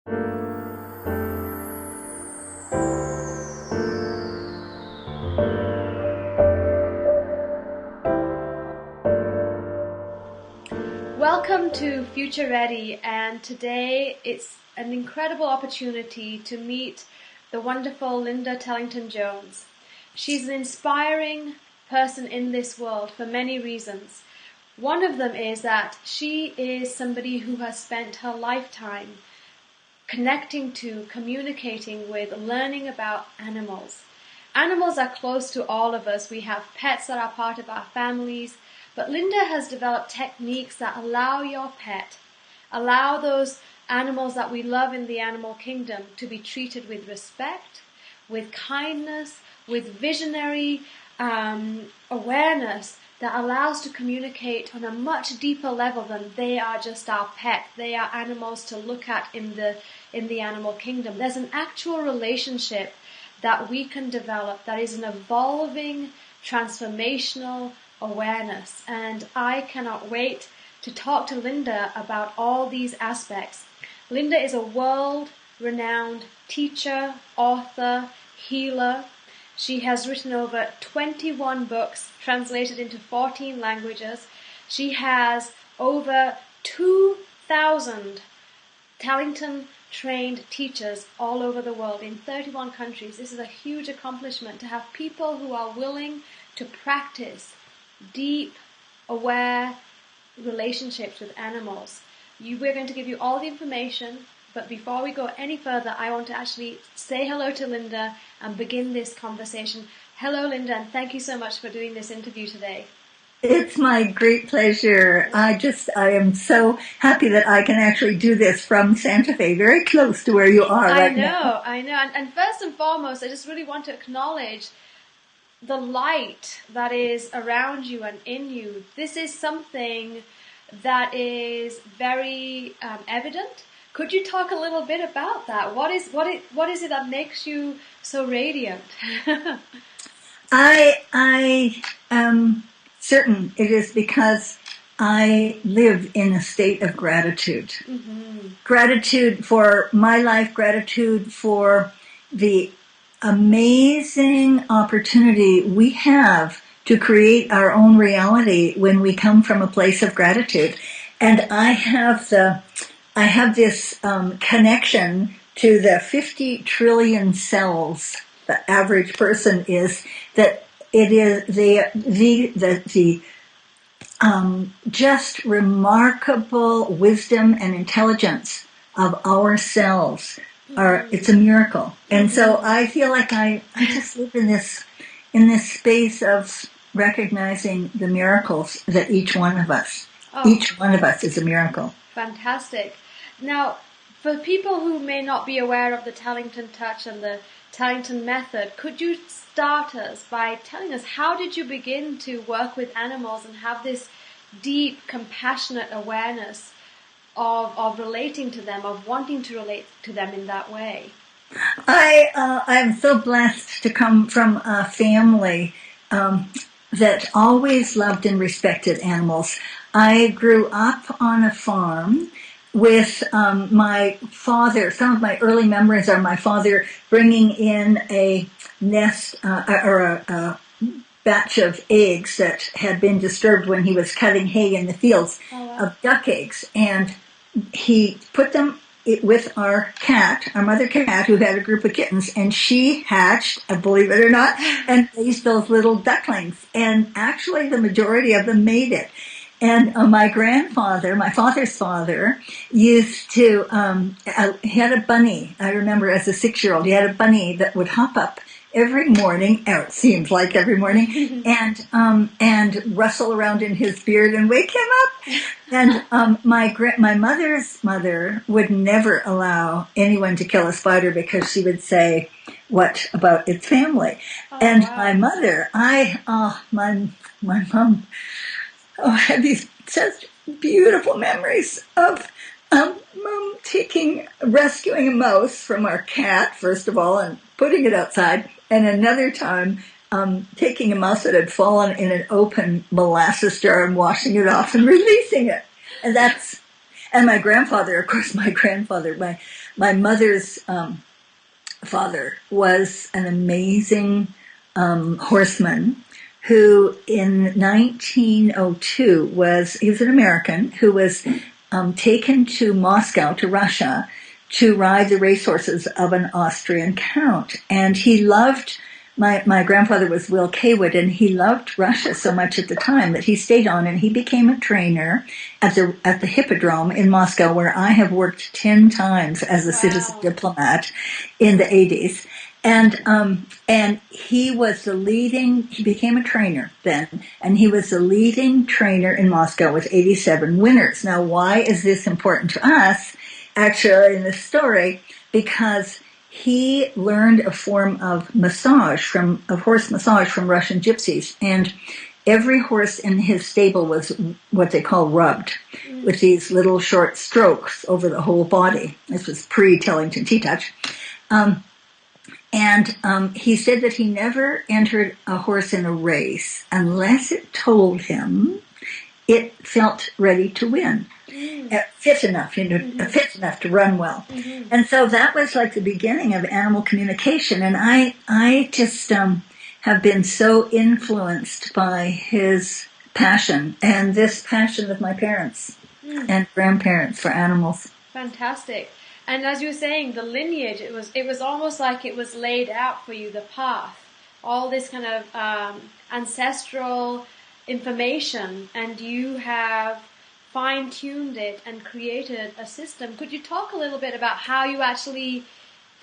Welcome to Future Ready, and today it's an incredible opportunity to meet the wonderful Linda Tellington Jones. She's an inspiring person in this world for many reasons. One of them is that she is somebody who has spent her lifetime connecting to, communicating with, learning about animals. Animals are close to all of us. We have pets that are part of our families. But Linda has developed techniques that allow your pet, allow those animals that we love in the animal kingdom to be treated with respect, with kindness, with visionary awareness that allows to communicate on a much deeper level than they are just our pet. They are animals to look at in the animal kingdom. There's an actual relationship that we can develop that is an evolving, transformational awareness, and I cannot wait to talk to Linda about all these aspects. Linda is a world-renowned teacher, author, healer. She has written over 21 books translated into 14 languages. She has over 2,000 Tellington trained teachers all over the world in 31 countries. This is a huge accomplishment to have people who are willing to practice deep, aware relationships with animals. We're going to give you all the information, but before we go any further, I want to actually say hello to Linda and begin this conversation. Hello, Linda, and thank you so much for doing this interview today. It's my great pleasure. I am so happy that I can actually do this from Santa Fe, very close to where you are right now. I know. And first and foremost, I just really want to acknowledge the light that is around you and in you. This is something that is very evident. Could you talk a little bit about that? What is it that makes you so radiant? I am certain it is because I live in a state of gratitude. Mm-hmm. Gratitude for my life, gratitude for the amazing opportunity we have to create our own reality when we come from a place of gratitude. And I have this connection to the 50 trillion cells the average person is, that it is the just remarkable wisdom and intelligence of our cells. It's a miracle. And so I feel like I just live in this space of recognizing the miracles that each one of us is a miracle. Fantastic. Now, for people who may not be aware of the Tellington Touch and the Tellington Method, could you start us by telling us, how did you begin to work with animals and have this deep, compassionate awareness of relating to them, of wanting to relate to them in that way? I'm so blessed to come from a family that always loved and respected animals. I grew up on a farm with my father. Some of my early memories are my father bringing in a nest or a batch of eggs that had been disturbed when he was cutting hay in the fields, of duck eggs, and he put them with our mother cat, who had a group of kittens, and she hatched, believe it or not, and raised those little ducklings. And actually, the majority of them made it. And my father's father, used to, he had a bunny. I remember as a 6-year-old, he had a bunny that would hop up every morning, or it seemed like every morning, and rustle around in his beard and wake him up. And my mother's mother would never allow anyone to kill a spider because she would say, "What about its family?" And wow. My mother, my mom, had these such beautiful memories of Mom rescuing a mouse from our cat, first of all, and putting it outside, and another time taking a mouse that had fallen in an open molasses jar and washing it off and releasing it. And my grandfather, of course, my my mother's father was an amazing horseman who in 1902 he was an American who was taken to Moscow, to Russia, to ride the racehorses of an Austrian count. And he loved, my grandfather was Will Kaywood, and he loved Russia so much at the time that he stayed on, and he became a trainer at the Hippodrome in Moscow, where I have worked 10 times as a citizen diplomat in the 80s. And he became a trainer then, and he was the leading trainer in Moscow with 87 winners. Now, why is this important to us, actually, in this story? Because he learned a form of horse massage from Russian gypsies, and every horse in his stable was what they call rubbed, with these little short strokes over the whole body. This was pre-Tellington T-Touch. And he said that he never entered a horse in a race unless it told him it felt ready to win. Fit enough, fit enough to run well. And so that was like the beginning of animal communication. And I just have been so influenced by his passion and this passion of my parents and grandparents for animals. Fantastic. And as you were saying, the lineage, it was almost like it was laid out for you, the path, all this kind of ancestral information, and you have fine-tuned it and created a system. Could you talk a little bit about how you actually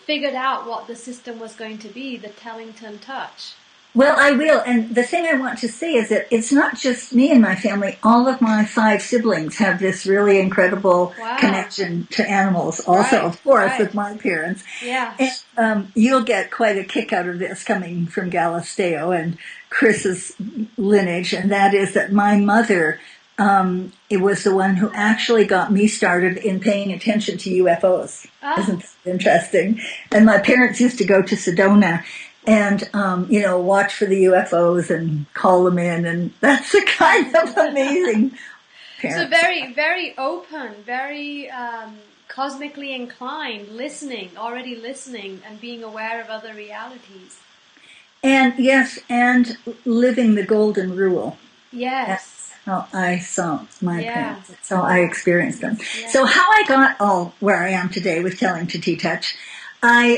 figured out what the system was going to be, the Tellington Touch? Well, I will. And the thing I want to say is that it's not just me and my family. All of my 5 siblings have this really incredible connection to animals. Also, of course, with my parents. Yeah. And you'll get quite a kick out of this coming from Galisteo and Chris's lineage. And that is that my mother, it was the one who actually got me started in paying attention to UFOs. Isn't that interesting? And my parents used to go to Sedona and, watch for the UFOs and call them in. And that's a kind of amazing parents. So very, very open, very cosmically inclined, already listening and being aware of other realities. And yes, and living the golden rule. Yes. That's how I saw my parents. That's how I experienced them. Yeah. So how I got where I am today with Tellington T-Touch,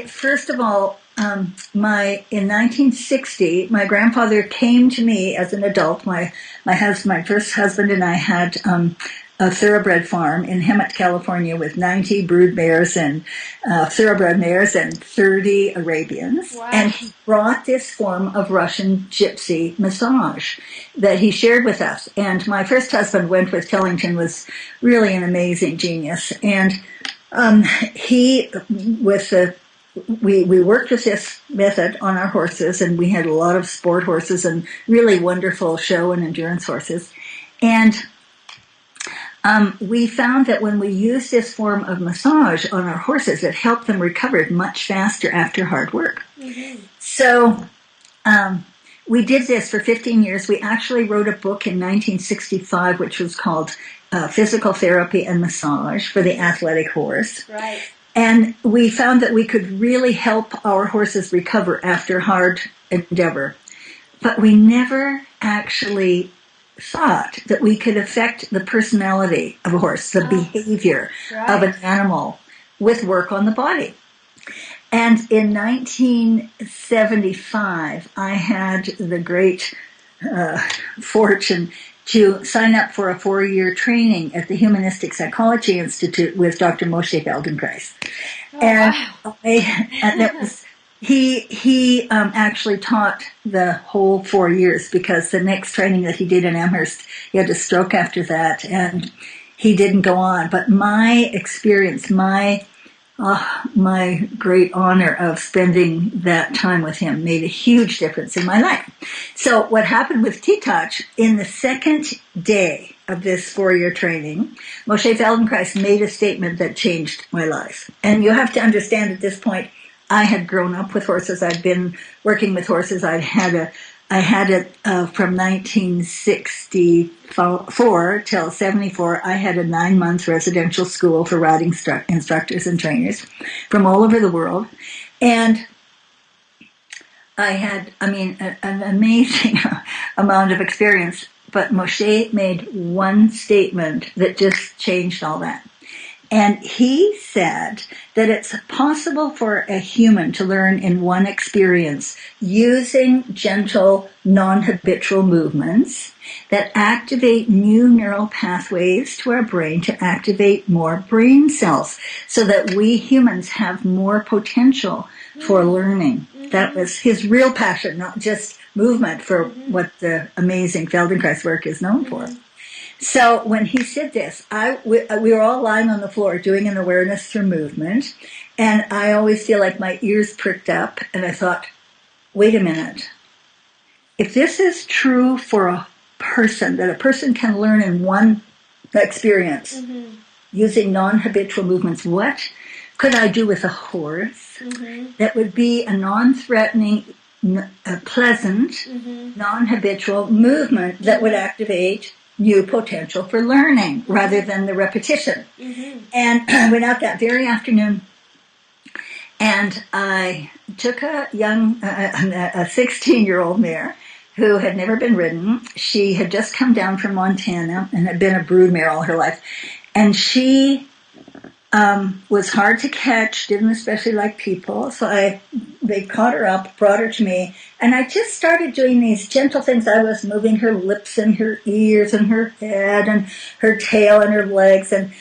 first of all, in 1960, my grandfather came to me as an adult. My first husband and I had a thoroughbred farm in Hemet, California, with 90 brood mares and thoroughbred mares and 30 Arabians. Wow. And he brought this form of Russian gypsy massage that he shared with us. And my first husband, Wentworth Tellington, was really an amazing genius. And we worked with this method on our horses, and we had a lot of sport horses and really wonderful show and endurance horses. And we found that when we used this form of massage on our horses, it helped them recover much faster after hard work. Mm-hmm. So we did this for 15 years. We actually wrote a book in 1965, which was called Physical Therapy and Massage for the Athletic Horse. Right. And we found that we could really help our horses recover after hard endeavor. But we never actually thought that we could affect the personality of a horse, the behavior of an animal with work on the body. And in 1975, I had the great fortune to sign up for a 4-year training at the Humanistic Psychology Institute with Dr. Moshe Feldenkrais. And that was, he actually taught the whole 4 years, because the next training that he did in Amherst, he had a stroke after that, and he didn't go on. But my experience, my great honor of spending that time with him made a huge difference in my life. So what happened with T-Touch, in the second day of this 4-year training, Moshe Feldenkrais made a statement that changed my life. And you have to understand, at this point, I had grown up with horses. I'd been working with horses. I'd had I had it from 1964 till 74. I had a 9-month residential school for riding instructors and trainers from all over the world. And I had, an amazing amount of experience. But Moshe made one statement that just changed all that. And he said that it's possible for a human to learn in one experience using gentle, non-habitual movements that activate new neural pathways to our brain to activate more brain cells so that we humans have more potential for learning. Mm-hmm. That was his real passion, not just movement for what the amazing Feldenkrais work is known for. So when he said this, we were all lying on the floor doing an awareness through movement, and I always feel like my ears pricked up, and I thought, wait a minute. If this is true for a person, that a person can learn in one experience using non-habitual movements, what could I do with a horse that would be a non-threatening, pleasant, non-habitual movement that would activate new potential for learning rather than the repetition. And I went out that very afternoon and I took a 16-year-old mare who had never been ridden. She had just come down from Montana and had been a brood mare all her life. And she was hard to catch, didn't especially like people. So they caught her up, brought her to me, and I just started doing these gentle things. I was moving her lips and her ears and her head and her tail and her legs. And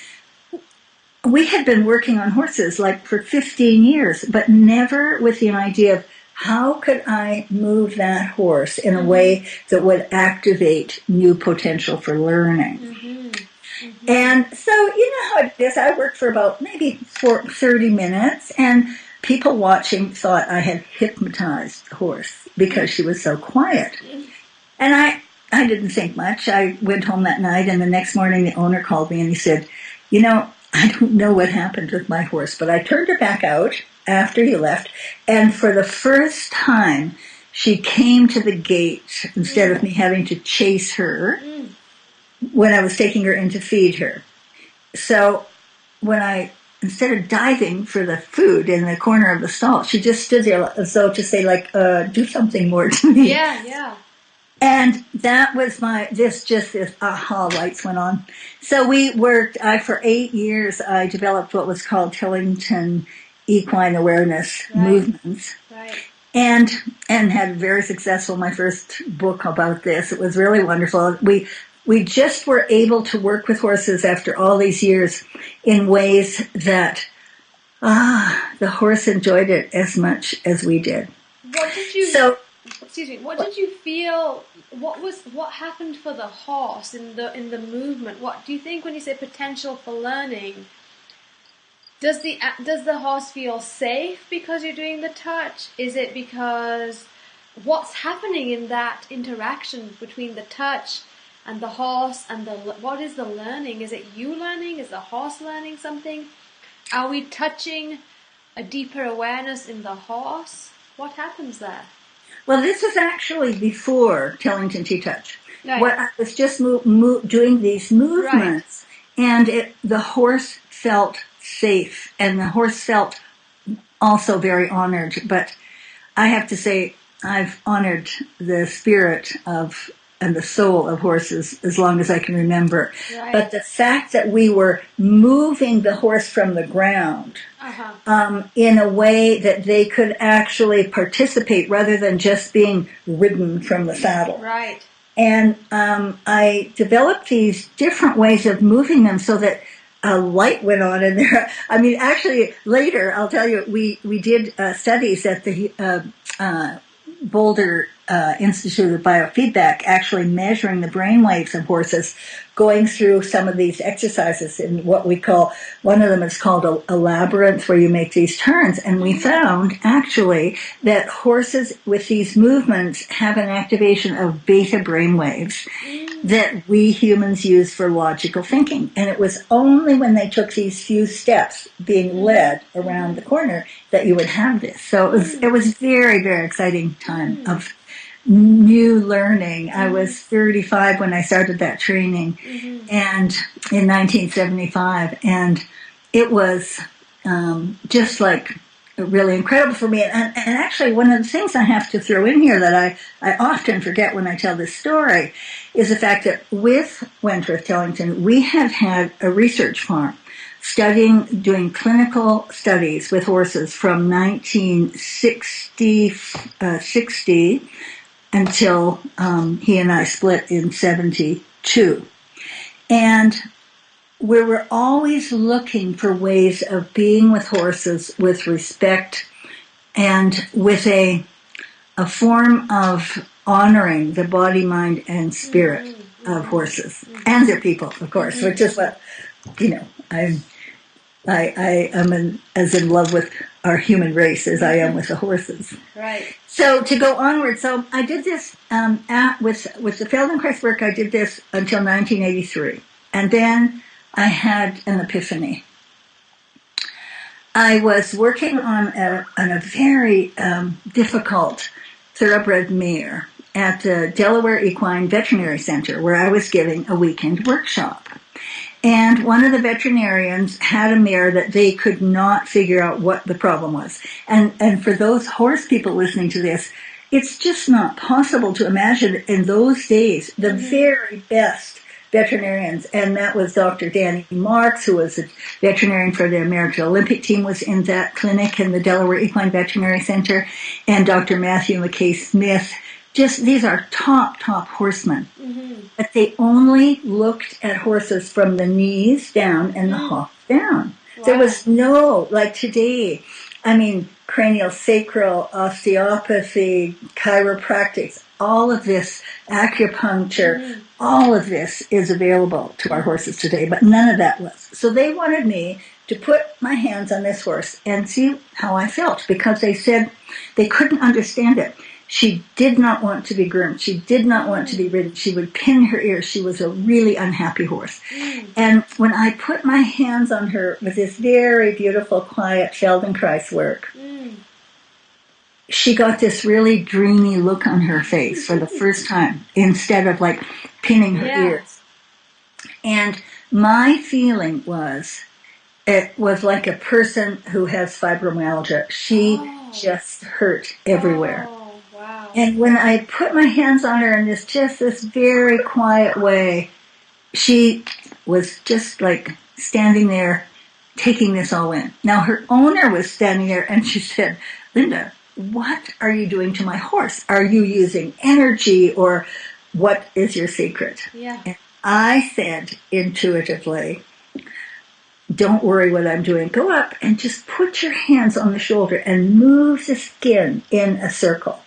we had been working on horses like for 15 years, but never with the idea of how could I move that horse in a way that would activate new potential for learning. And so, you know how it is. I worked for about maybe 30 minutes, and people watching thought I had hypnotized the horse because she was so quiet. And I didn't think much. I went home that night, and the next morning the owner called me and he said, you know, I don't know what happened with my horse, but I turned her back out after he left, and for the first time she came to the gate instead of me having to chase her when I was taking her in to feed her. So instead of diving for the food in the corner of the stall, she just stood there as though to say, like, do something more to me. Yeah. And that was this aha lights went on. So we worked, for 8 years, I developed what was called Tellington equine awareness movements. Right. And had very successful, my first book about this. It was really wonderful. We just were able to work with horses after all these years in ways that the horse enjoyed it as much as we did. What did you feel? What happened for the horse in the movement? What do you think when you say potential for learning? Does the horse feel safe because you're doing the touch? Is it because what's happening in that interaction between the touch and the horse and what is the learning? Is it you learning? Is the horse learning something? Are we touching a deeper awareness in the horse? What happens there? Well, this was actually before Tellington T-Touch. Right. What I was just doing these movements, and the horse felt safe, and the horse felt also very honored. But I have to say, I've honored the spirit and the soul of horses as long as I can remember. Right. But the fact that we were moving the horse from the ground in a way that they could actually participate rather than just being ridden from the saddle. Right. And I developed these different ways of moving them so that a light went on in there. I mean, actually, later, I'll tell you, we did studies at the Boulder Institute of Biofeedback, actually measuring the brain waves of horses, going through some of these exercises in what we call, one of them is called a labyrinth, where you make these turns. And we found, actually, that horses with these movements have an activation of beta brain waves that we humans use for logical thinking. And it was only when they took these few steps being led around the corner that you would have this. So it was very, very exciting time of new learning. I was 35 when I started that training, and in 1975, and it was just like really incredible for me. And actually, one of the things I have to throw in here that I often forget when I tell this story is the fact that with Wentworth Tellington, we have had a research farm doing clinical studies with horses from 1960 until he and I split in 72. And we were always looking for ways of being with horses with respect and with a form of honoring the body, mind, and spirit of horses and their people, of course, which is what, I am as in love with our human race as I am with the horses. Right. So to go onward, so I did this with the Feldenkrais work. I did this until 1983, and then I had an epiphany. I was working on a very difficult thoroughbred mare at the Delaware Equine Veterinary Center, where I was giving a weekend workshop. And one of the veterinarians had a mare that they could not figure out what the problem was. And for those horse people listening to this, it's just not possible to imagine in those days the very best veterinarians. And that was Dr. Danny Marks, who was a veterinarian for the American Olympic team, was in that clinic in the Delaware Equine Veterinary Center, and Dr. Matthew McKay Smith. Just these are top horsemen. But they only looked at horses from the knees down and the hoof down. Wow. There was no, like today, cranial sacral, osteopathy, chiropractics, all of this, acupuncture, all of this is available to our horses today, but none of that was. So they wanted me to put my hands on this horse and see how I felt, because they said they couldn't understand it. She did not want to be groomed. She did not want to be ridden. She would pin her ears. She was a really unhappy horse. And when I put my hands on her with this very beautiful, quiet Feldenkrais work, she got this really dreamy look on her face for the first time, instead of like pinning her ears. And my feeling was, it was like a person who has fibromyalgia. She just hurt everywhere. Wow. And when I put my hands on her in this very quiet way, she was just like standing there, taking this all in. Now her owner was standing there, and she said, "Linda, what are you doing to my horse? Are you using energy, or what is your secret?" Yeah. And I said intuitively, "Don't worry what I'm doing. Go up and just put your hands on the shoulder and move the skin in a circle."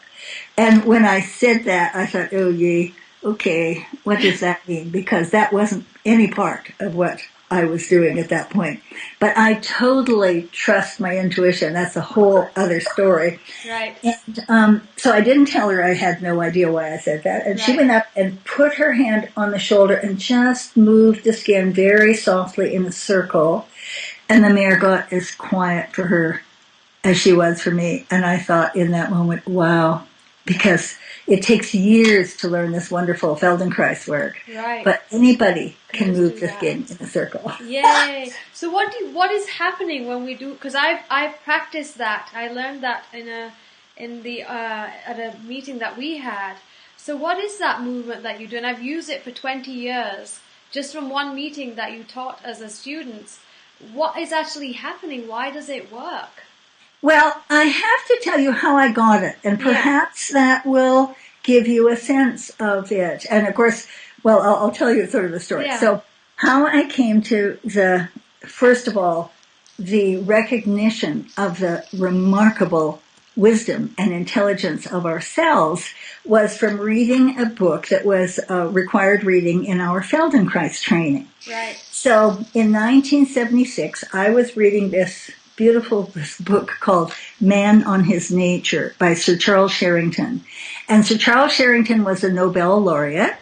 And when I said that, I thought, oh, yay, okay, what does that mean? Because that wasn't any part of what I was doing at that point. But I totally trust my intuition. That's a whole other story. Right. And so I didn't tell her. I had no idea why I said that. And she went up and put her hand on the shoulder and just moved the skin very softly in a circle. And the mare got as quiet for her as she was for me. And I thought in that moment, wow, because it takes years to learn this wonderful Feldenkrais work. Right. But anybody can move the skin in a circle. Yay! So what is happening when we do? Because I've practiced that. I learned that at a meeting that we had. So what is that movement that you do? And I've used it for 20 years, just from one meeting that you taught as a student. What is actually happening? Why does it work? Well, I have to tell you how I got it, and perhaps that will give you a sense of it. And of course, well, I'll tell you sort of the story. Yeah. So how I came to first of all, the recognition of the remarkable wisdom and intelligence of ourselves was from reading a book that was required reading in our Feldenkrais training. Right. So in 1976, I was reading this beautiful book called Man on His Nature by Sir Charles Sherrington. And Sir Charles Sherrington was a Nobel laureate.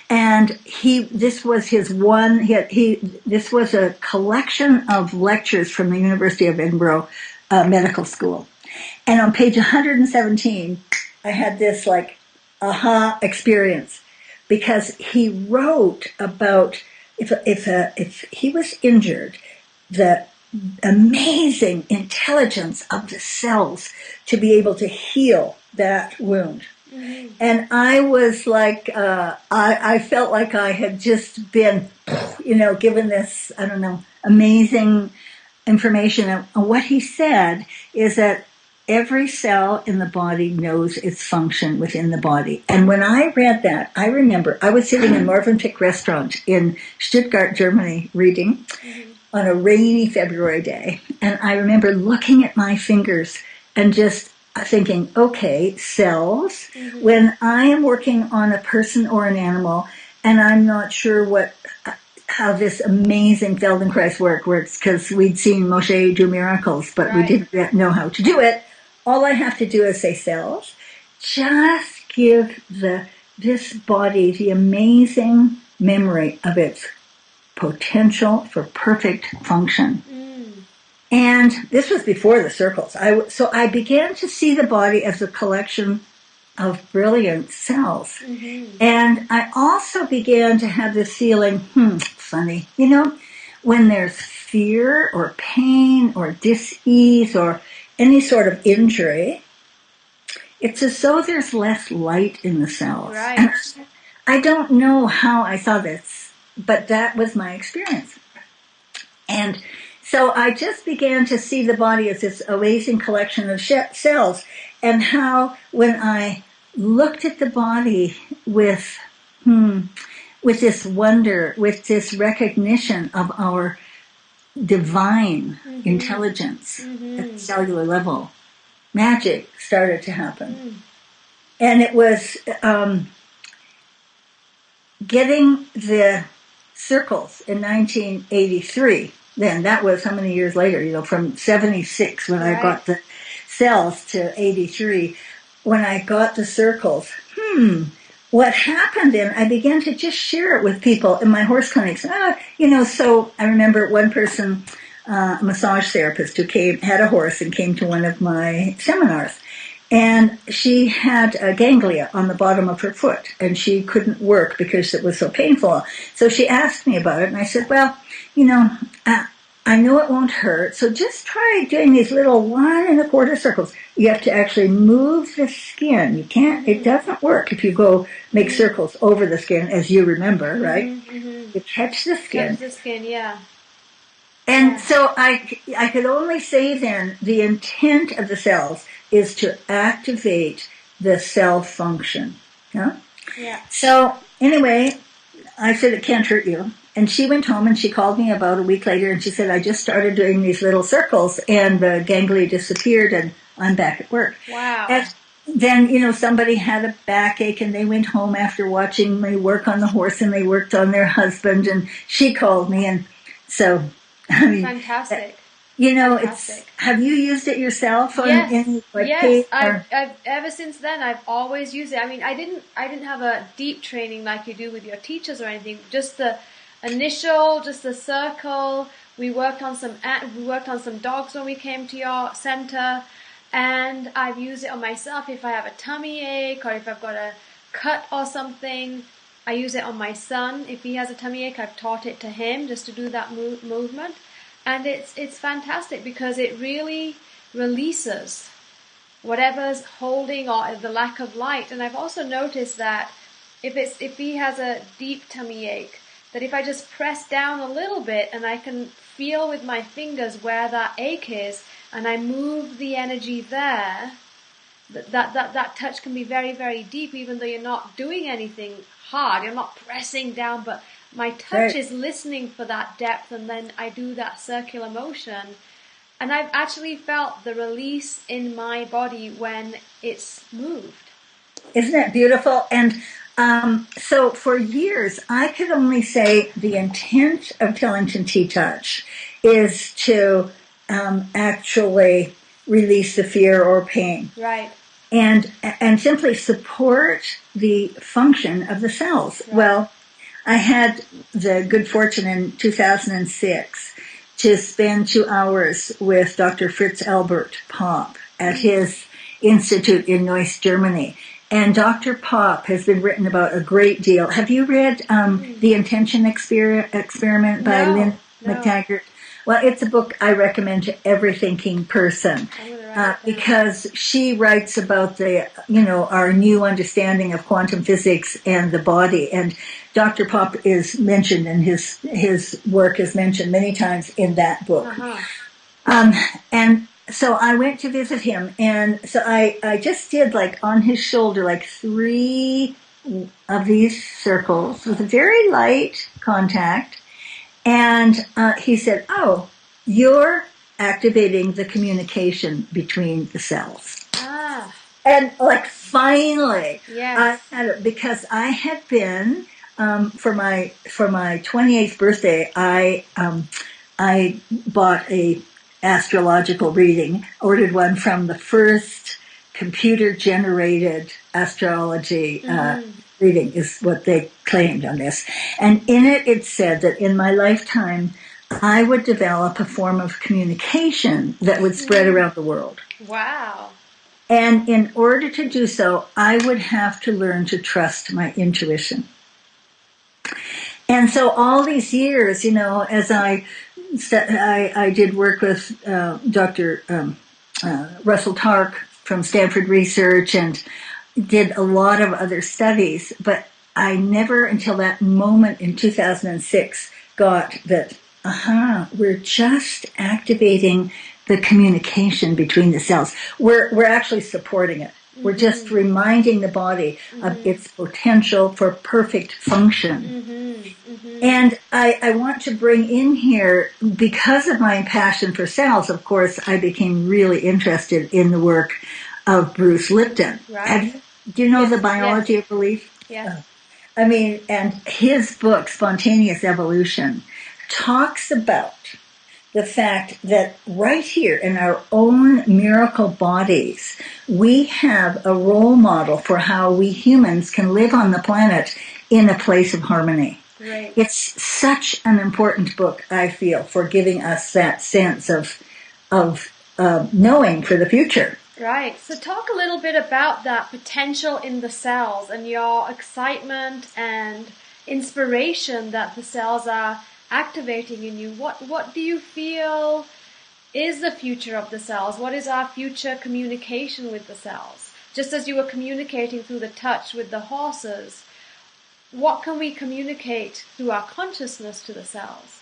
And this was this was a collection of lectures from the University of Edinburgh Medical School. And on page 117, I had this aha experience, because he wrote about if he was injured, the amazing intelligence of the cells to be able to heal that wound. Mm-hmm. And I was like, I felt like I had just been, given this, I don't know, amazing information. And what he said is that every cell in the body knows its function within the body. And when I read that, I remember I was sitting in Morvenpick restaurant in Stuttgart, Germany, reading on a rainy February day. And I remember looking at my fingers and just thinking, okay, cells, when I am working on a person or an animal and I'm not sure how this amazing Feldenkrais works, because we'd seen Moshe do miracles, but we didn't yet know how to do it. All I have to do is say, cells, just give this body the amazing memory of its potential for perfect function. And this was before the circles. So I began to see the body as a collection of brilliant cells. And I also began to have this feeling, funny, when there's fear or pain or dis-ease or any sort of injury, it's as though there's less light in the cells. Right. And I don't know how I saw this, but that was my experience. And so I just began to see the body as this amazing collection of cells, and how when I looked at the body with this wonder, with this recognition of our divine intelligence at the cellular level, magic started to happen. And it was getting the circles in 1983. Then that was how many years later, from 76 when I got the cells to 83, when I got the circles. What happened then, I began to just share it with people in my horse clinics. So I remember one person, a massage therapist who had a horse and came to one of my seminars. And she had a ganglia on the bottom of her foot, and she couldn't work because it was so painful. So she asked me about it, and I said, well, I know it won't hurt, so just try doing these little 1 1/4 circles. You have to actually move the skin. You can't, it doesn't work if you go make circles over the skin, as you remember, right? You catch the skin. Catch the skin, yeah. And so I could only say then, the intent of the cells is to activate the cell function. Yeah. So anyway, I said, it can't hurt you. And she went home and she called me about a week later and she said, I just started doing these little circles and the ganglia disappeared and I'm back at work. Wow. And then, somebody had a backache and they went home after watching me work on the horse and they worked on their husband, and she called me. And so, I mean, fantastic. Fantastic. Have you used it yourself? Yes. I've ever since then, I've always used it. I mean, I didn't have a deep training like you do with your teachers or anything. Just the initial, just the circle. We worked on some dogs when we came to your center, and I've used it on myself if I have a tummy ache or if I've got a cut or something. I use it on my son. If he has a tummy ache, I've taught it to him just to do that movement. And it's fantastic because it really releases whatever's holding or the lack of light. And I've also noticed that if he has a deep tummy ache, that if I just press down a little bit and I can feel with my fingers where that ache is and I move the energy there, that touch can be very, very deep, even though you're not doing anything hard. You're not pressing down, but my touch is listening for that depth, and then I do that circular motion. And I've actually felt the release in my body when it's moved. Isn't that beautiful? And so for years, I could only say the intent of Tellington T-Touch is to actually release the fear or pain. Right. And simply support the function of the cells. Right. Well, I had the good fortune in 2006 to spend 2 hours with Dr. Fritz Albert Popp at his institute in Neuss, Germany. And Dr. Pop has been written about a great deal. Have you read The Intention Experiment by Lynn McTaggart? Well, it's a book I recommend to every thinking person because she writes about our new understanding of quantum physics and the body. And Dr. Pop is mentioned, and his work is mentioned many times in that book. And so I went to visit him, and so I just did on his shoulder 3 of these circles with a very light contact. And he said, "Oh, you're activating the communication between the cells." And finally, yes. I had it, because I had been for my 28th birthday, I bought a astrological reading, ordered one from the first computer-generated astrology reading, is what they claimed on this. And in it said that in my lifetime, I would develop a form of communication that would spread around the world. Wow. And in order to do so, I would have to learn to trust my intuition. And so all these years, as I did work with Dr. Russell Tark from Stanford Research and did a lot of other studies, but I never until that moment in 2006 got that, we're just activating the communication between the cells. We're actually supporting it. We're just reminding the body of its potential for perfect function. And I want to bring in here, because of my passion for cells, of course, I became really interested in the work of Bruce Lipton. Right. Do you know the biology of belief? Yes. And his book, Spontaneous Evolution, talks about the fact that right here in our own miracle bodies, we have a role model for how we humans can live on the planet in a place of harmony. Right. It's such an important book, I feel, for giving us that sense of knowing for the future. Right. So talk a little bit about that potential in the cells and your excitement and inspiration that the cells are activating in you. What do you feel is the future of the cells? What is our future communication with the cells? Just as you were communicating through the touch with the horses, what can we communicate through our consciousness to the cells?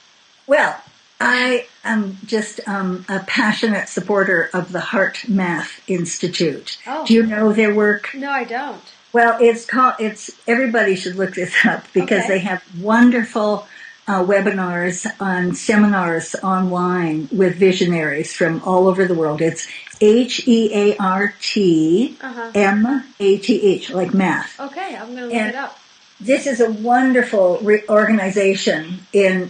Well, I am just a passionate supporter of the Heart Math Institute. Oh. Do you know their work? No, I don't. Well, everybody should look this up, because they have wonderful webinars on seminars online with visionaries from all over the world. It's HEARTMATH, like math. Okay, I'm going to look it up. This is a wonderful organization in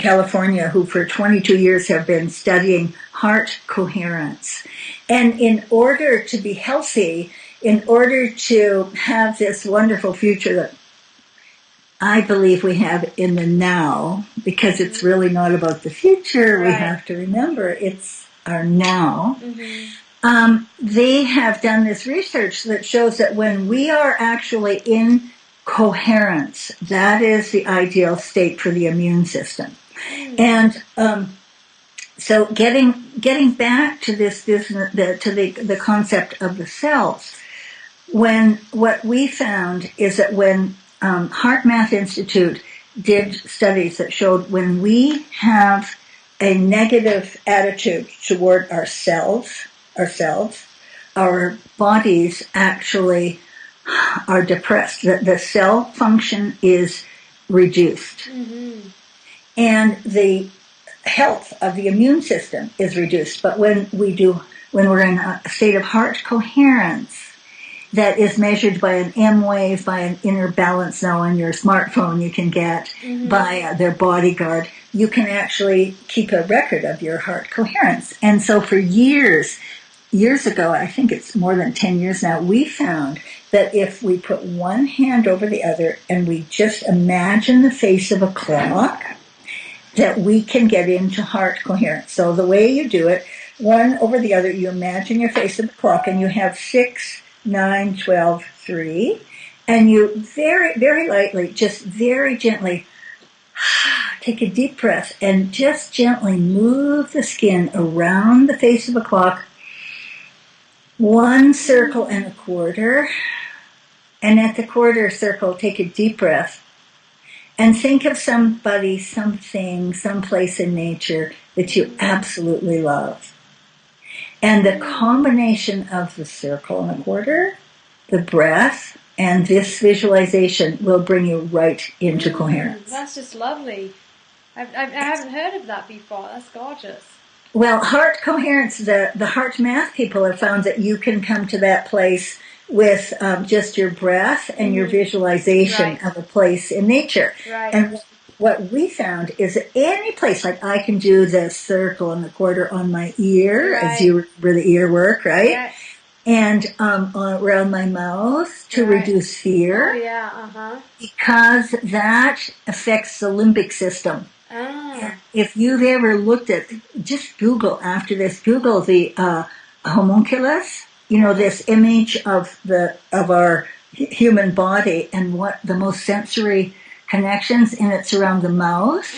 California who for 22 years have been studying heart coherence. And in order to be healthy, in order to have this wonderful future that I believe we have in the now, because it's really not about the future, we have to remember it's our now. They have done this research that shows that when we are actually in coherence, that is the ideal state for the immune system. And so getting back to this business, to the concept of the cells, what we found is that when Heart Math Institute did studies that showed when we have a negative attitude toward ourselves, our bodies actually are depressed. The cell function is reduced. And the health of the immune system is reduced. But when we're in a state of heart coherence, that is measured by an M wave, by an inner balance now on your smartphone you can get, by their bodyguard, you can actually keep a record of your heart coherence. And so for years ago, I think it's more than 10 years now, we found that if we put one hand over the other and we just imagine the face of a clock, that we can get into heart coherence. So the way you do it, one over the other, you imagine your face of the clock, and you have 6 9, 12, 3. And you very, very lightly, just very gently take a deep breath and just gently move the skin around the face of a clock, 1 circle and a quarter. And at the quarter circle, take a deep breath and think of somebody, something, someplace in nature that you absolutely love. And the combination of the circle and a quarter, the breath, and this visualization will bring you right into coherence. That's just lovely. I haven't heard of that before. That's gorgeous. Well, heart coherence, the heart math people have found that you can come to that place with just your breath and your visualization of a place in nature. Right. And what we found is that any place, like I can do the circle and the quarter on my ear, as you remember the ear work, right? Yes. And around my mouth to reduce fear. Oh, yeah, Because that affects the limbic system. Ah. If you've ever looked at, just Google after this, Google the homunculus, this image of our human body and what the most sensory connections, and it's around the mouth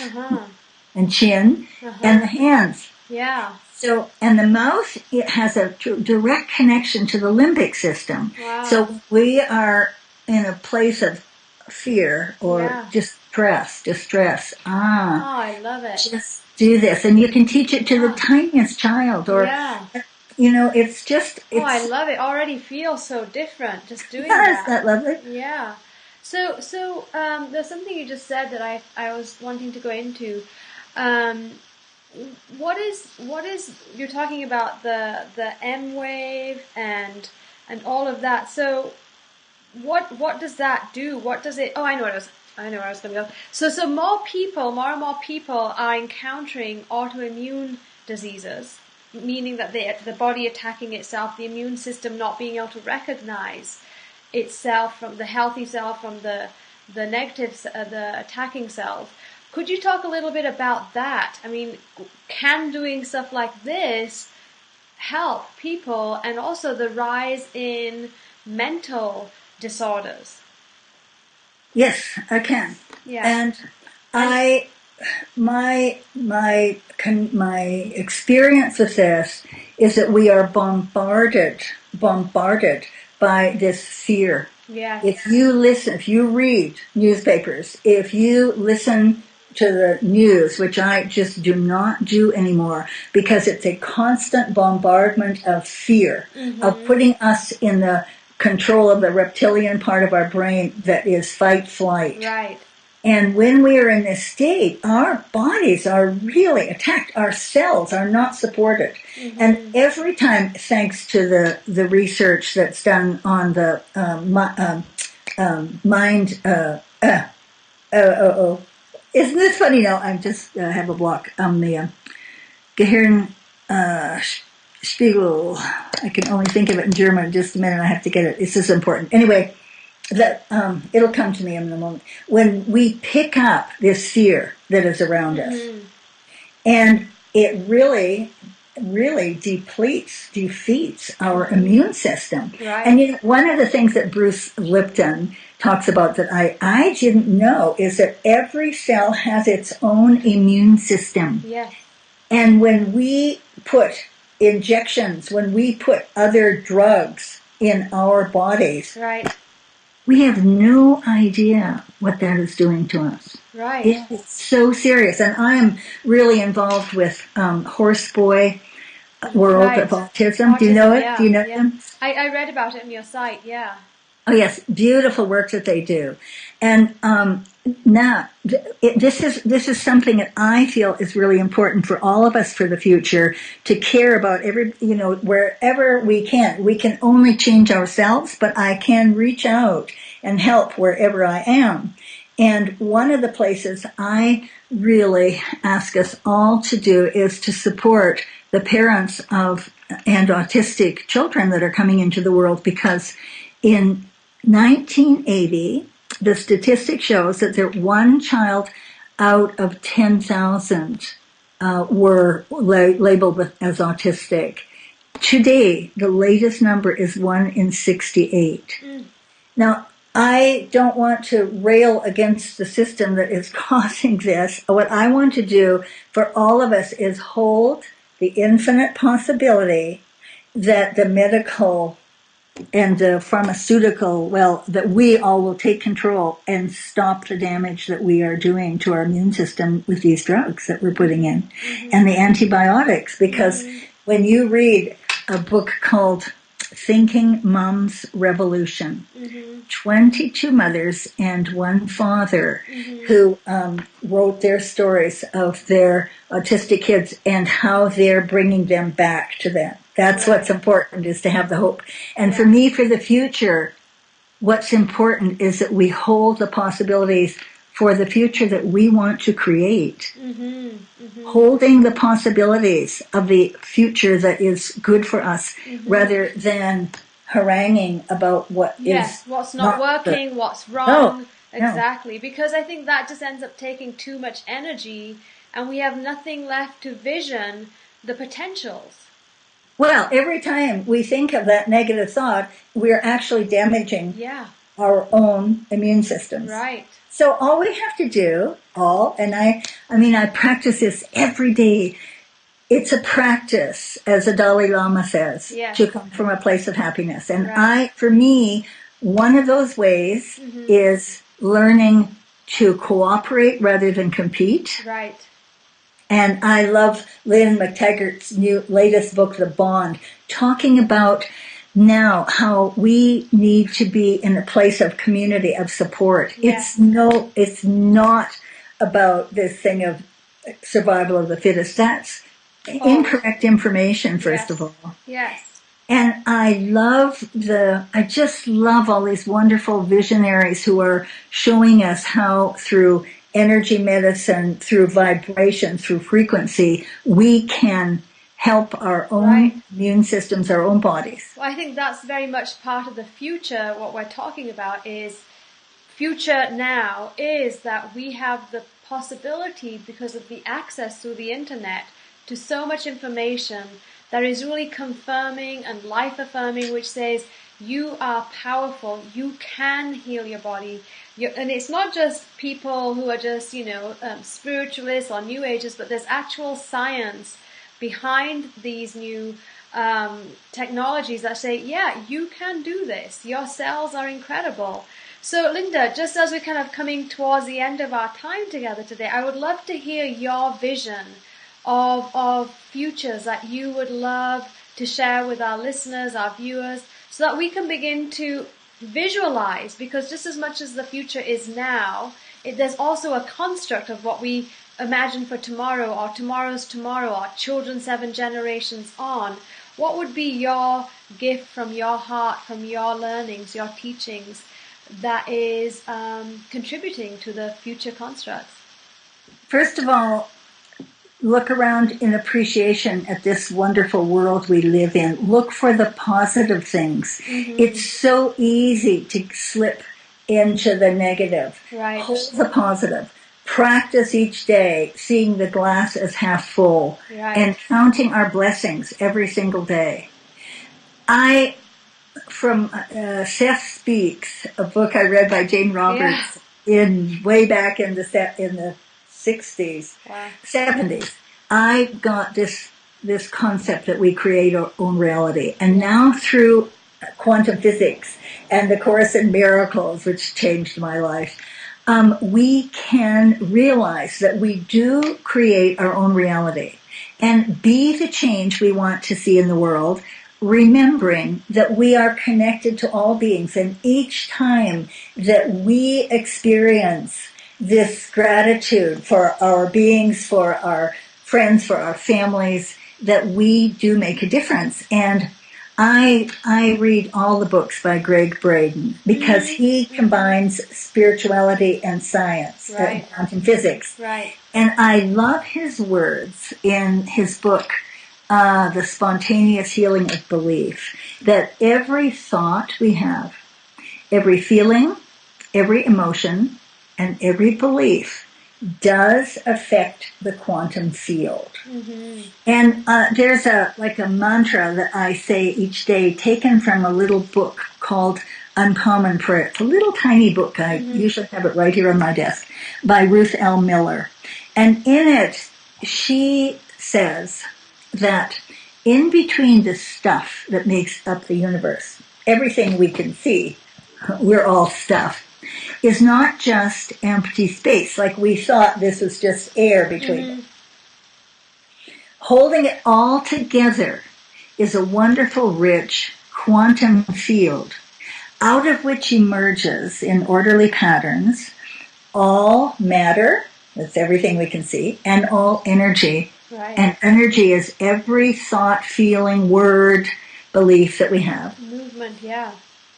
and chin and the hands. Yeah. So, and the mouth, it has a direct connection to the limbic system. Wow. So we are in a place of fear or distress. Oh, I love it. Just do this. And you can teach it to the tiniest child or, it's just... I love it. Already feels so different just doing that. Isn't that lovely? Yeah. So there's something you just said that I was wanting to go into. What is you're talking about the M wave and all of that. So what does that do? What does it? Oh, I know where I was going to go. So more and more people are encountering autoimmune diseases, meaning that the body attacking itself, the immune system not being able to recognize itself from the healthy cell from the negative, the attacking cells. Could you talk a little bit about that? I mean, can doing stuff like this help people, and also the rise in mental disorders? Yes, I can. Yeah. And my experience with this is that we are bombarded by this fear. Yeah. If you read newspapers, if you listen to the news, which I just do not do anymore, because it's a constant bombardment of fear, of putting us in the control of the reptilian part of our brain that is fight, flight. Right. And when we are in this state, our bodies are really attacked. Our cells are not supported. And every time, thanks to the research that's done on the mind, isn't this funny? No, I'm just have a block on the Gehirn Spiegel. I can only think of it in German in just a minute. I have to get it. This is important. Anyway, that it'll come to me in a moment. When we pick up this fear that is around us, and it really defeats our immune system. Right. And one of the things that Bruce Lipton talks about that I didn't know is that every cell has its own immune system. Yes. And when we put injections, when we put other drugs in our bodies, right, we have no idea what that is doing to us. Right. It's so serious. And I am really involved with Horseboy World of Autism. Do you know it? Yeah, Do you know them? I read about it on your site, yeah. Oh, yes. Beautiful work that they do. And now, this is something that I feel is really important for all of us for the future, to care about wherever we can. We can only change ourselves, but I can reach out and help wherever I am. And one of the places I really ask us all to do is to support the parents of and autistic children that are coming into the world, because in 1980, the statistic shows that there one child out of 10,000 were labeled as autistic. today, the latest number is 1 in 68. Now, I don't want to rail against the system that is causing this. What I want to do for all of us is hold the infinite possibility that the medical and the pharmaceutical, that we all will take control and stop the damage that we are doing to our immune system with these drugs that we're putting in and the antibiotics. Because when you read a book called Thinking Mom's Revolution, 22 mothers and one father who wrote their stories of their autistic kids and how they're bringing them back to them. That's what's important, is to have the hope. And for me, for the future, what's important is that we hold the possibilities for the future that we want to create. Holding the possibilities of the future that is good for us rather than haranguing about what's not working, good. What's wrong. Exactly. Because I think that just ends up taking too much energy and we have nothing left to vision the potentials. Well, every time we think of that negative thought, we're actually damaging our own immune systems. Right. So all we have to do, I practice this every day. It's a practice, as the Dalai Lama says, to come from a place of happiness. And for me, one of those ways is learning to cooperate rather than compete. Right. And I love Lynn McTaggart's latest book, The Bond, talking about now how we need to be in a place of community, of support. It's not about this thing of survival of the fittest. That's incorrect information, first of all. Yes. And I just love all these wonderful visionaries who are showing us how through energy medicine, through vibration, through frequency, we can help our own immune systems, our own bodies. Well, I think that's very much part of the future. What we're talking about is future now is that we have the possibility, because of the access through the internet, to so much information that is really confirming and life affirming, which says you are powerful, you can heal your body. And it's not just people who are just, spiritualists or new agers, but there's actual science behind these new technologies that say, you can do this. Your cells are incredible. So, Linda, just as we're kind of coming towards the end of our time together today, I would love to hear your vision of futures that you would love to share with our listeners, our viewers, so that we can begin to visualize, because just as much as the future is now, there's also a construct of what we imagine for tomorrow, or tomorrow's tomorrow, or children 7 generations on. What would be your gift from your heart, from your learnings, your teachings, that is contributing to the future constructs? First of all, look around in appreciation at this wonderful world we live in. Look for the positive things. It's so easy to slip into the negative. Right. Hold the positive. Practice each day, seeing the glass as half full, and counting our blessings every single day. From Seth Speaks, a book I read by Jane Roberts way back in the 60s, 70s, I got this concept that we create our own reality. And now through quantum physics and the Course in Miracles, which changed my life, we can realize that we do create our own reality and be the change we want to see in the world, remembering that we are connected to all beings. And each time that we experience this gratitude for our beings, for our friends, for our families, that we do make a difference. And I read all the books by Greg Braden because he combines spirituality and science, and quantum physics. Right. And I love his words in his book, The Spontaneous Healing of Belief, that every thought we have, every feeling, every emotion, and every belief does affect the quantum field. Mm-hmm. And there's a mantra that I say each day, taken from a little book called Uncommon Prayer. It's a little tiny book. I usually have it right here on my desk, by Ruth L. Miller. And in it, she says that in between the stuff that makes up the universe, everything we can see, we're all stuff, is not just empty space, like we thought this was just air between them. Holding it all together is a wonderful, rich quantum field, out of which emerges in orderly patterns all matter, that's everything we can see, and all energy. Right. And energy is every thought, feeling, word, belief that we have. Movement, yeah.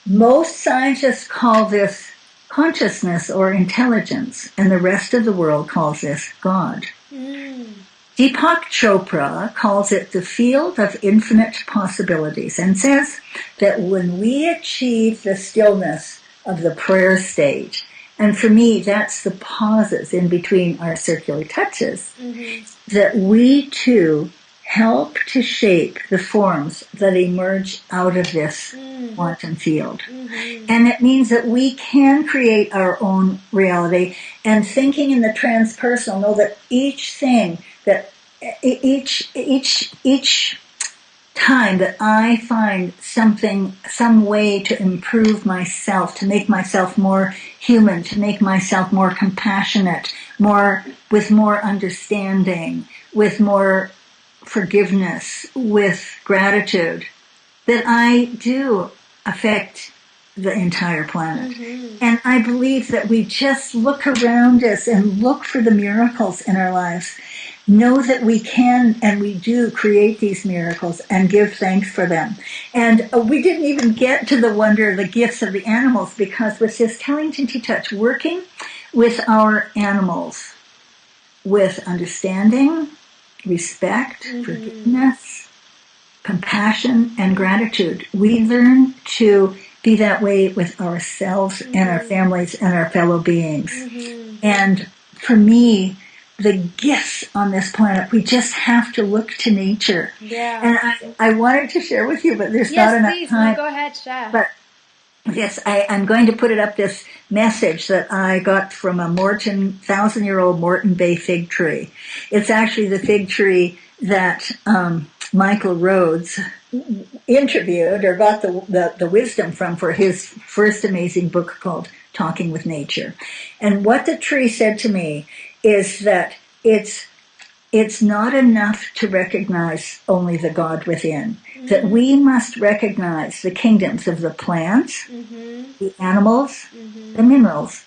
Most scientists call this consciousness or intelligence, and the rest of the world calls this God. Deepak Chopra calls it the field of infinite possibilities and says that when we achieve the stillness of the prayer stage, and for me that's the pauses in between our circular touches, that we too help to shape the forms that emerge out of this quantum field. And it means that we can create our own reality. And thinking in the transpersonal, know that each thing, that each time that I find something, some way to improve myself, to make myself more human, to make myself more compassionate, with more understanding, with more forgiveness, with gratitude, that I do affect the entire planet. And I believe that we just look around us and look for the miracles in our lives. Know that we can and we do create these miracles and give thanks for them. And we didn't even get to the wonder, the gifts of the animals, because with this Tellington Tea Touch, working with our animals with understanding, respect, forgiveness, compassion, and gratitude, we learn to be that way with ourselves and our families and our fellow beings. And for me, the gifts on this planet, we just have to look to nature. Yeah. And I wanted to share with you, but there's not enough time. No, go ahead, share. But yes, I'm going to put it up, this message that I got from a 1,000-year-old Moreton Bay fig tree. It's actually the fig tree that Michael Rhodes interviewed or got the wisdom from for his first amazing book called Talking with Nature. And what the tree said to me is that it's not enough to recognize only the God within, that we must recognize the kingdoms of the plants, the animals, the minerals,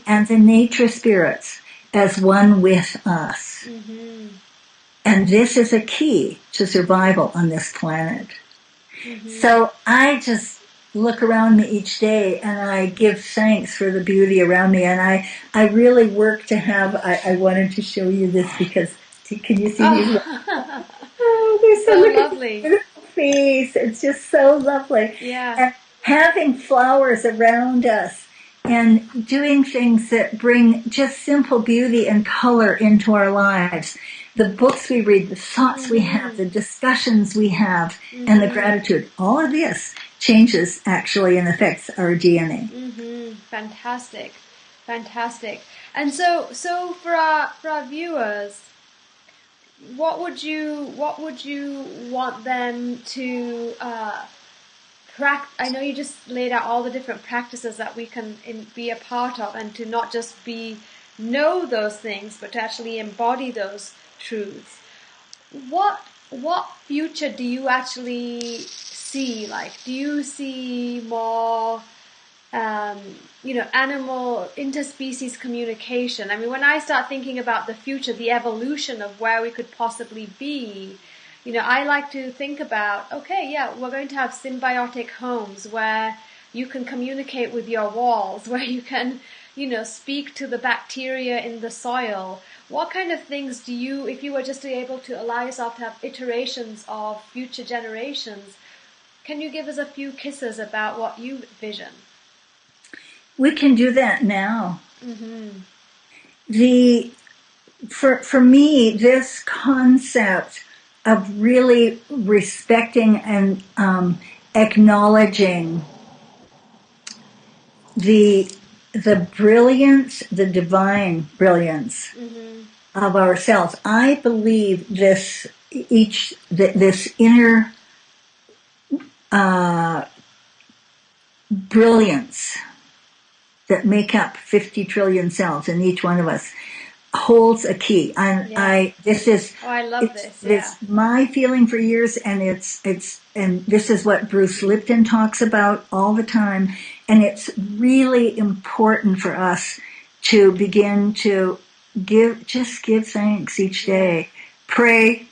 and the nature spirits as one with us. And this is a key to survival on this planet. So I just look around me each day and I give thanks for the beauty around me. And I really work to have, I wanted to show you this because, can you see these? Oh, they're so lovely. Beautiful face. It's just so lovely. Yeah. And having flowers around us and doing things that bring just simple beauty and color into our lives. The books we read, the thoughts we have, the discussions we have, and the gratitude. All of this changes actually and affects our DNA. Fantastic. And so for our viewers, what would you want them to I know you just laid out all the different practices that we can be a part of, and to not just know those things, but to actually embody those truths. What future do you actually see? Like, do you see more animal interspecies communication? I mean, when I start thinking about the future, the evolution of where we could possibly be, I like to think about, we're going to have symbiotic homes where you can communicate with your walls, where you can, speak to the bacteria in the soil. What kind of things do you, if you were just able to allow yourself to have iterations of future generations, can you give us a few kisses about what you vision? We can do that now. the for me, this concept of really respecting and acknowledging the brilliance, the divine brilliance of ourselves. I believe this inner brilliance that make up 50 trillion cells in each one of us holds a key. And this is I love this. It's my feeling for years, and and this is what Bruce Lipton talks about all the time. And it's really important for us to begin to give thanks each day. Pray.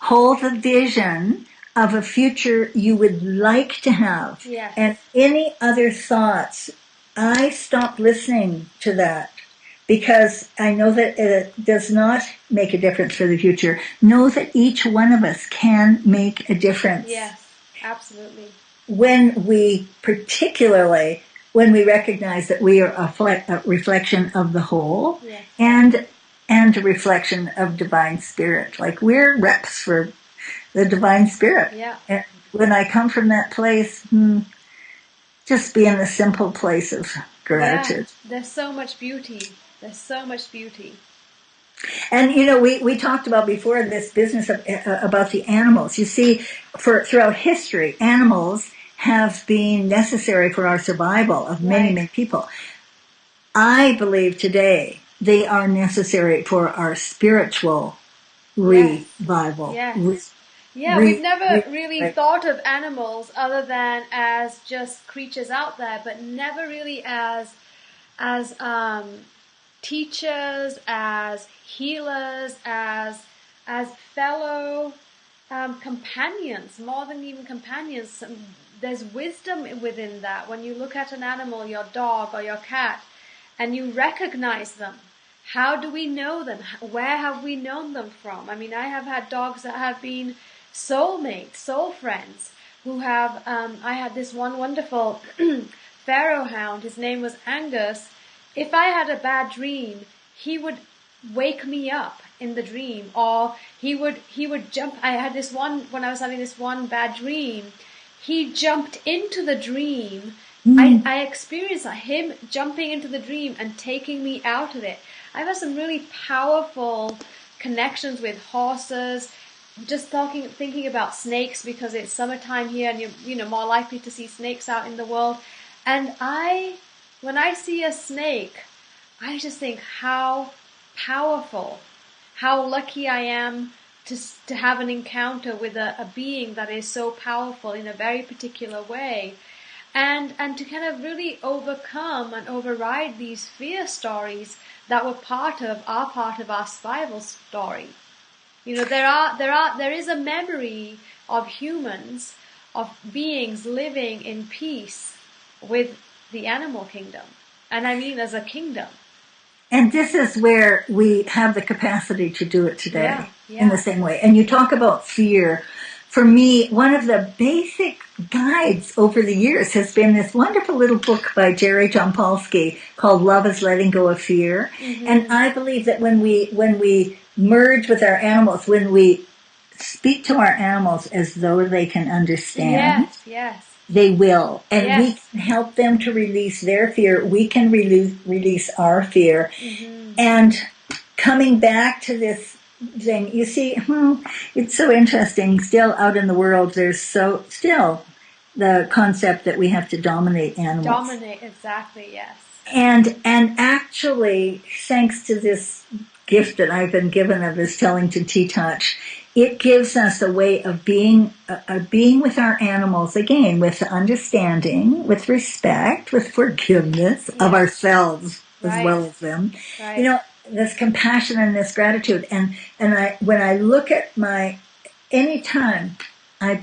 Hold the vision of a future you would like to have. Yes. And any other thoughts, I stopped listening to that because I know that it does not make a difference for the future. Know that each one of us can make a difference. Yes, absolutely. Particularly when we recognize that we are a reflection of the whole, yes, and a reflection of divine spirit. Like, we're reps for the divine spirit. Yeah. And when I come from that place, just be in the simple place of gratitude. Yeah. There's so much beauty. There's so much beauty. And we talked about before this business of about the animals. You see, throughout history, animals have been necessary for our survival of many people. I believe today they are necessary for our spiritual revival. Yes. We've never really thought of animals other than as just creatures out there, but never really as teachers, as healers, as fellow companions, more than even companions. There's wisdom within that. When you look at an animal, your dog or your cat, and you recognize them, how do we know them? Where have we known them from? I mean, I have had dogs that have been soulmates, soul friends, who have, I had this one wonderful pharaoh hound. His name was Angus. If I had a bad dream, he would wake me up in the dream, or he would jump. I had this one, when I was having this one bad dream, he jumped into the dream. I experienced him jumping into the dream and taking me out of it. I've had some really powerful connections with horses. Just thinking about snakes, because it's summertime here and you're more likely to see snakes out in the world. And when I see a snake, I just think how powerful, how lucky I am to have an encounter with a being that is so powerful in a very particular way. And to kind of really overcome and override these fear stories that were part of our survival story. There is a memory of humans, of beings living in peace with the animal kingdom. And I mean as a kingdom. And this is where we have the capacity to do it today in the same way. And you talk about fear. For me, one of the basic guides over the years has been this wonderful little book by Jerry Jampolsky called Love is Letting Go of Fear. Mm-hmm. And I believe that when we merge with our animals, when we speak to our animals as though they can understand, they will. And we can help them to release their fear. We can release our fear. Mm-hmm. And coming back to this thing, you see, it's so interesting. Still out in the world, there's still the concept that we have to dominate animals. Dominate, exactly, yes. And actually, thanks to this gift that I've been given of this Tellington Tea Touch, it gives us a way of being with our animals, again, with understanding, with respect, with forgiveness of ourselves as well as them. Right. This compassion and this gratitude. And when I look at anytime I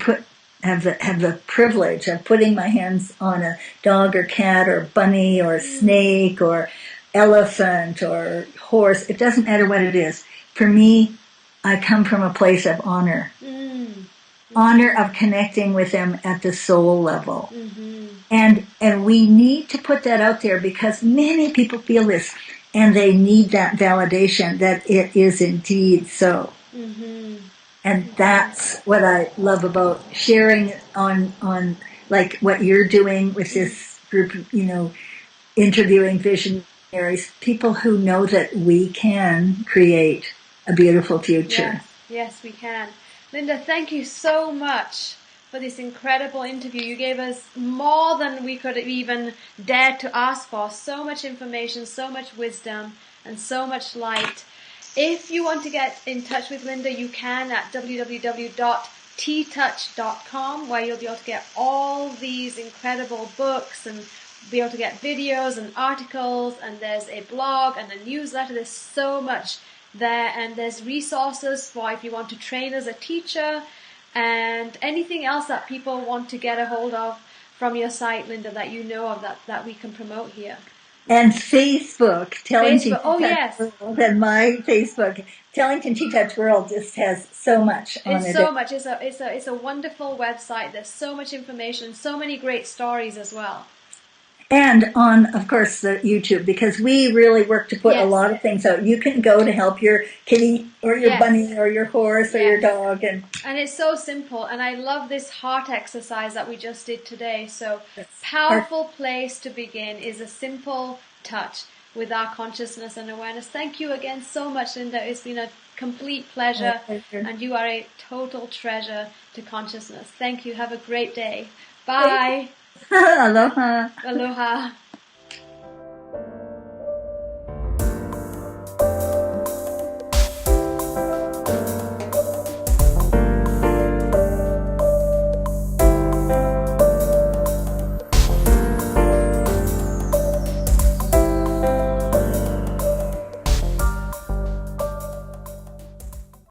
have the privilege of putting my hands on a dog or cat or bunny or snake or elephant or horse, it doesn't matter what it is. For me, I come from a place of honor. Honor of connecting with them at the soul level. Mm-hmm. And we need to put that out there, because many people feel this and they need that validation that it is indeed so. Mm-hmm. And that's what I love about sharing on like what you're doing with this group, interviewing visionaries, people who know that we can create a beautiful future. Yes, yes, we can. Linda, thank you so much for this incredible interview. You gave us more than we could have even dared to ask for. So much information, so much wisdom, and so much light. If you want to get in touch with Linda, you can at www.teatouch.com, where you'll be able to get all these incredible books and be able to get videos and articles, and there's a blog and a newsletter. There's so much there, and there's resources for if you want to train as a teacher and anything else that people want to get a hold of from your site, Linda, that you know of that we can promote here. And Facebook, Tellington Facebook, oh Tea Touch yes. World, and my Facebook, Tellington Tea Touch World, just has so much on It's it. so much. It's a wonderful website. There's so much information, so many great stories as well. And on, of course, the YouTube, because we really work to put a Yes. lot of things out. You can go to help your kitty or your Yes. bunny or your horse or your Yes. dog. And it's so simple. And I love this heart exercise that we just did today. So Yes. powerful place to begin is a simple touch with our consciousness and awareness. Thank you again so much, Linda. It's been a complete pleasure. And you are a total treasure to consciousness. Thank you. Have a great day. Bye. Aloha. Aloha.